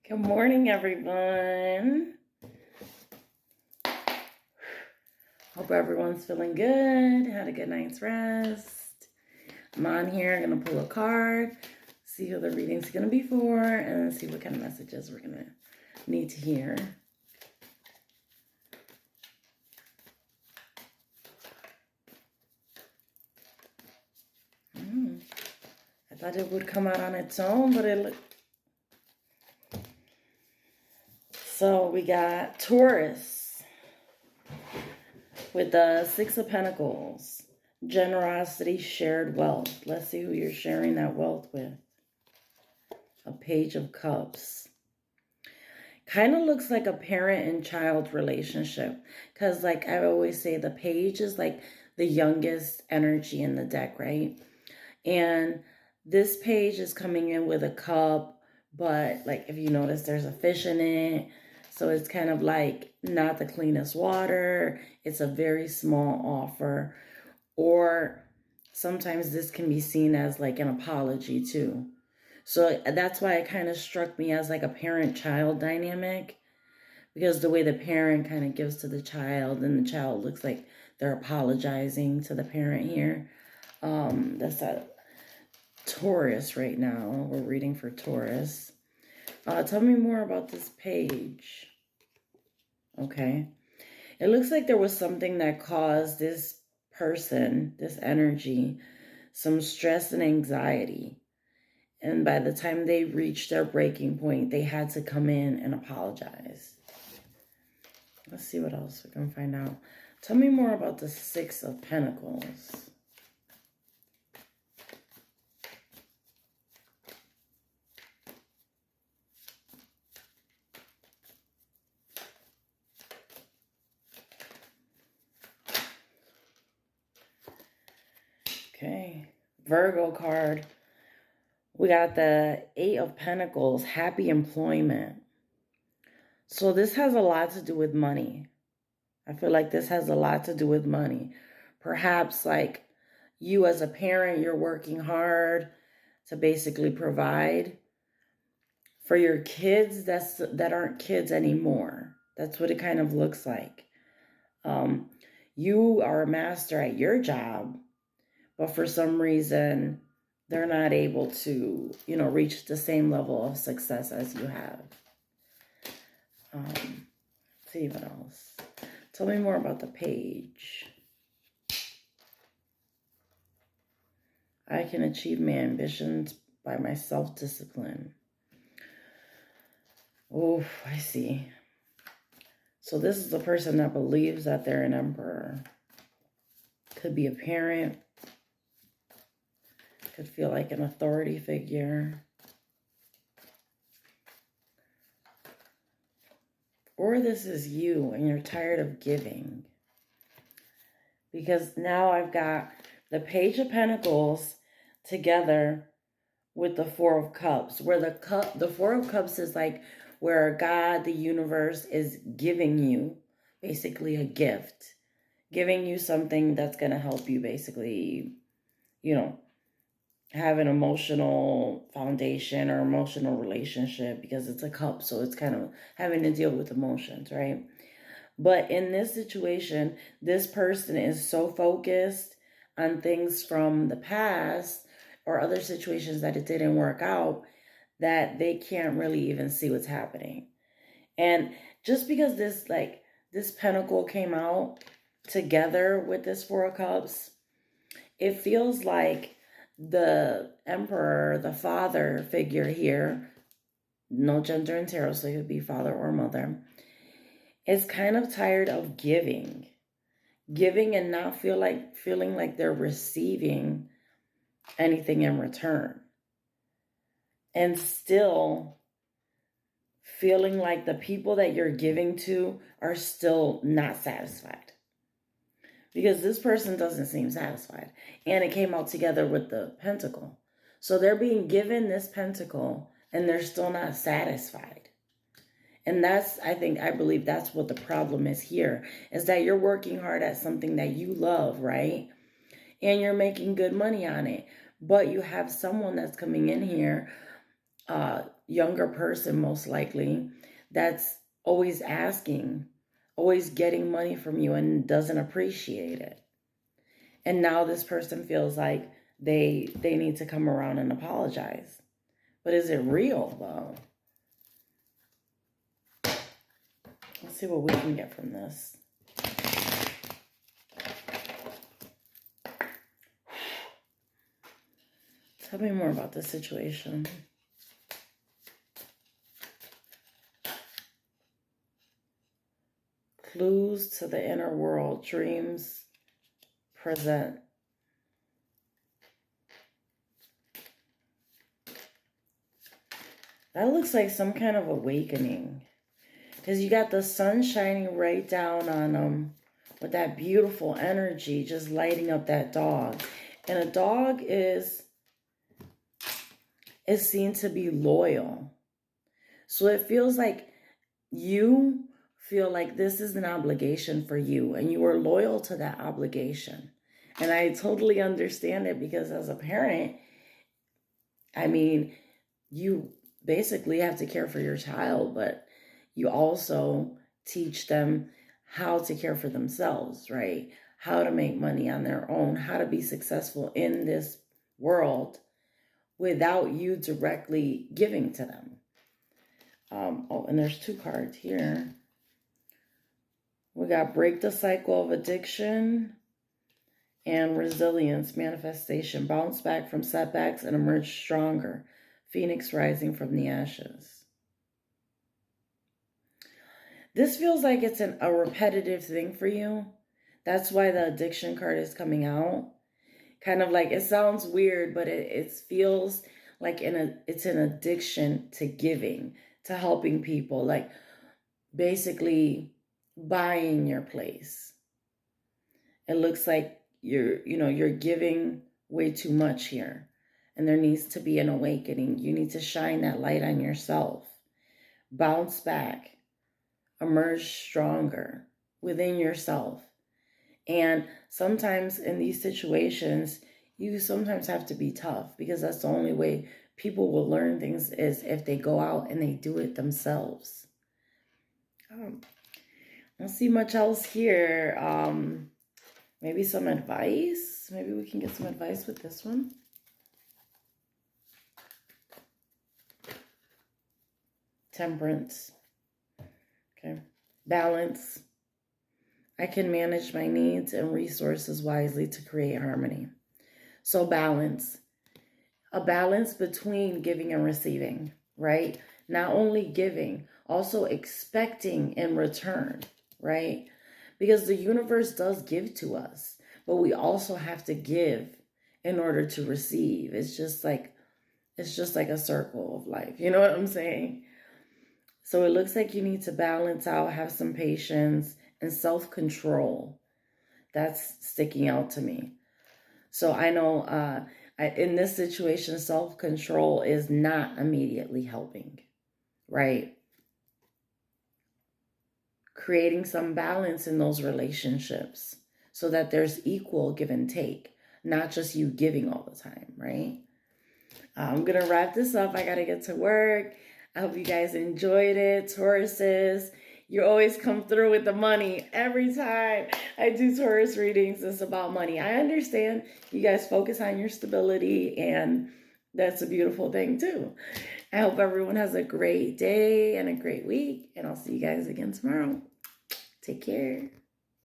Good morning, everyone. Hope everyone's feeling good, had a good night's rest. I'm on here, I'm going to pull a card, see who the reading's going to be for, and see what kind of messages we're going to need to hear. I thought it would come out on its own, but it looked... So we got Taurus with the Six of Pentacles. Generosity, shared wealth. Let's see who you're sharing that wealth with. A Page of Cups. Kind of looks like a parent and child relationship. Because like I always say, the page is like the youngest energy in the deck, right? And this page is coming in with a cup. But like if you notice, there's a fish in it. So it's kind of like not the cleanest water. It's a very small offer. Or sometimes this can be seen as like an apology too. So that's why it kind of struck me as like a parent-child dynamic. Because the way the parent kind of gives to the child and the child looks like they're apologizing to the parent here. That's a Taurus right now. We're reading for Taurus. Tell me more about this page. Okay. It looks like there was something that caused this person, this energy, some stress and anxiety. And by the time they reached their breaking point, they had to come in and apologize. Let's see what else we can find out. Tell me more about the Six of Pentacles. Okay, Virgo card. We got the Eight of Pentacles, happy employment. So this has a lot to do with money. I feel like this has a lot to do with money. Perhaps like you as a parent, you're working hard to basically provide for your kids that aren't kids anymore. That's what it kind of looks like. You are a master at your job, but for some reason, they're not able to, reach the same level of success as you have. Let's see what else. Tell me more about the page. I can achieve my ambitions by my self-discipline. Oh, I see. So this is the person that believes that they're an emperor. Could be a parent. Could feel like an authority figure. Or this is you and you're tired of giving. Because now I've got the Page of Pentacles together with the Four of Cups. Where the Four of Cups is like where God, the universe, is giving you basically a gift. Giving you something that's going to help you basically, have an emotional foundation or emotional relationship, because it's a cup, so it's kind of having to deal with emotions, right? But in this situation, this person is so focused on things from the past or other situations that it didn't work out that they can't really even see what's happening. And just because this pentacle came out together with this Four of Cups, it feels like the emperor, the father figure here, no gender in tarot, so it could be father or mother, is kind of tired of giving and not feeling like they're receiving anything in return, and still feeling like the people that you're giving to are still not satisfied. Because this person doesn't seem satisfied. And it came out together with the pentacle. So they're being given this pentacle and they're still not satisfied. And I believe that's what the problem is here, is that you're working hard at something that you love, right? And you're making good money on it. But you have someone that's coming in here younger person, most likely, that's always asking, always getting money from you and doesn't appreciate it. And now this person feels like they need to come around and apologize. But is it real, though? Let's see what we can get from this. Tell me more about this situation. Clues to the inner world. Dreams present. That looks like some kind of awakening. Because you got the sun shining right down on them with that beautiful energy just lighting up that dog. And a dog is seen to be loyal. So it feels like you feel like this is an obligation for you and you are loyal to that obligation. And I totally understand it because as a parent, I mean, you basically have to care for your child, but you also teach them how to care for themselves, right? How to make money on their own, how to be successful in this world without you directly giving to them. Oh, and there's 2 cards here. We got break the cycle of addiction and resilience, manifestation, bounce back from setbacks and emerge stronger, phoenix rising from the ashes. This feels like it's a repetitive thing for you. That's why the addiction card is coming out. Kind of like, it sounds weird, but it feels like it's an addiction to giving, to helping people, like basically buying your place. It looks like you're giving way too much here, and there needs to be an awakening. You need to shine that light on yourself. Bounce back, emerge stronger within yourself. And sometimes in these situations, you sometimes have to be tough because that's the only way people will learn things is if they go out and they do it themselves. I don't see much else here. Maybe some advice. Maybe we can get some advice with this one. Temperance. Okay. Balance. I can manage my needs and resources wisely to create harmony. So balance. A balance between giving and receiving, right? Not only giving, also expecting in return, right? Because the universe does give to us, but we also have to give in order to receive. It's just like a circle of life. You know what I'm saying? So it looks like you need to balance out, have some patience and self-control. That's sticking out to me. So I know in this situation, self-control is not immediately helping, right? Creating some balance in those relationships so that there's equal give and take, not just you giving all the time, right? I'm going to wrap this up. I got to get to work. I hope you guys enjoyed it. Tauruses, you always come through with the money. Every time I do Taurus readings, it's about money. I understand you guys focus on your stability, and that's a beautiful thing too. I hope everyone has a great day and a great week, and I'll see you guys again tomorrow. Take care.